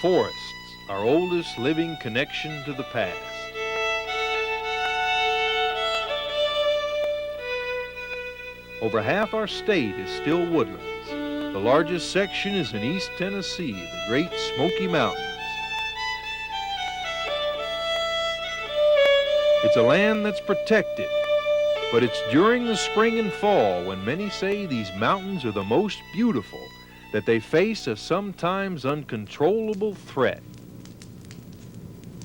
Forests, our oldest living connection to the past. Over half our state is still woodlands. The largest section is in East Tennessee, the great Smoky Mountains. It's a land that's protected, but it's during the spring and fall when many say these mountains are the most beautiful that they face a sometimes uncontrollable threat.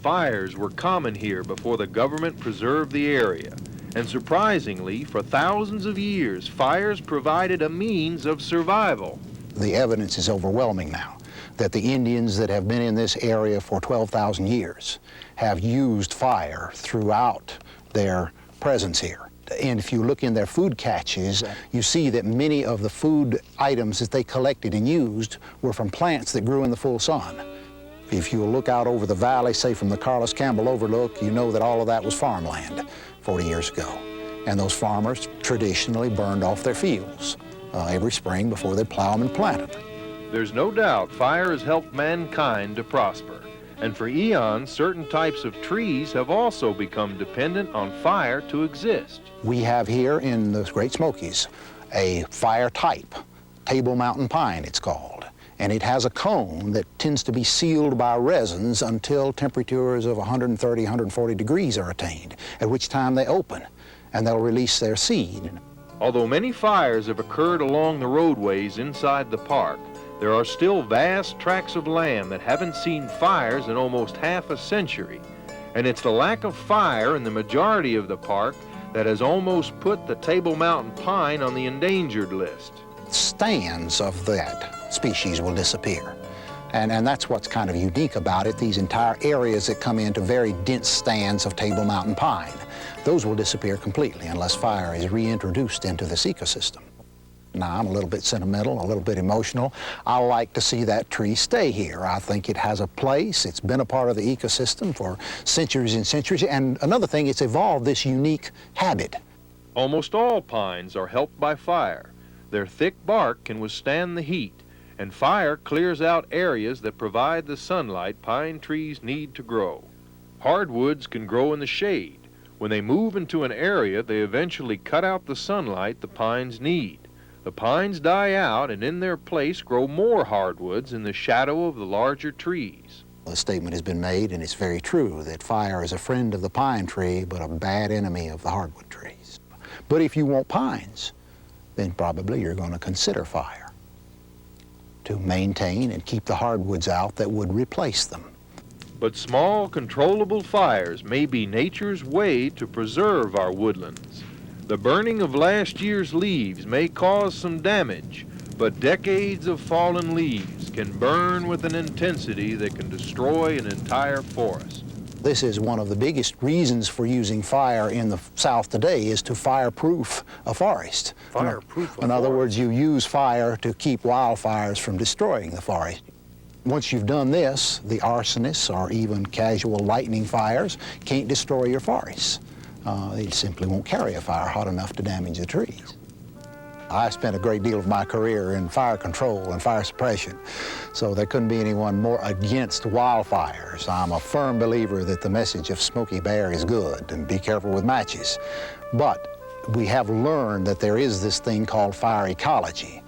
Fires were common here before the government preserved the area, and surprisingly, for thousands of years, fires provided a means of survival. The evidence is overwhelming now that the Indians that have been in this area for 12,000 years have used fire throughout their presence here. And if you look in their food caches, you see that many of the food items that they collected and used were from plants that grew in the full sun. If you look out over the valley, say from the Carlos Campbell Overlook, you know that all of that was farmland 40 years ago. And those farmers traditionally burned off their fields every spring before they plow them and plant them. There's no doubt fire has helped mankind to prosper. And for eons, certain types of trees have also become dependent on fire to exist. We have here in the Great Smokies a fire type, Table Mountain pine it's called. And it has a cone that tends to be sealed by resins until temperatures of 130, 140 degrees are attained, at which time they open and they'll release their seed. Although many fires have occurred along the roadways inside the park, there are still vast tracts of land that haven't seen fires in almost half a century. And it's the lack of fire in the majority of the park that has almost put the Table Mountain pine on the endangered list. Stands of that species will disappear. And that's what's kind of unique about it, these entire areas that come into very dense stands of Table Mountain pine. Those will disappear completely unless fire is reintroduced into this ecosystem. Now, I'm a little bit sentimental, a little bit emotional. I like to see that tree stay here. I think it has a place. It's been a part of the ecosystem for centuries and centuries. And another thing, it's evolved this unique habit. Almost all pines are helped by fire. Their thick bark can withstand the heat, and fire clears out areas that provide the sunlight pine trees need to grow. Hardwoods can grow in the shade. When they move into an area, they eventually cut out the sunlight the pines need. The pines die out, and in their place grow more hardwoods in the shadow of the larger trees. The statement has been made, and it's very true, that fire is a friend of the pine tree, but a bad enemy of the hardwood trees. But if you want pines, then probably you're going to consider fire to maintain and keep the hardwoods out that would replace them. But small, controllable fires may be nature's way to preserve our woodlands. The burning of last year's leaves may cause some damage, but decades of fallen leaves can burn with an intensity that can destroy an entire forest. This is one of the biggest reasons for using fire in the South today, is to fireproof a forest. Fireproof a forest? In other words, you use fire to keep wildfires from destroying the forest. Once you've done this, the arsonists or even casual lightning fires can't destroy your forests. They simply won't carry a fire hot enough to damage the trees. I spent a great deal of my career in fire control and fire suppression, so there couldn't be anyone more against wildfires. I'm a firm believer that the message of Smoky Bear is good, and be careful with matches. But we have learned that there is this thing called fire ecology,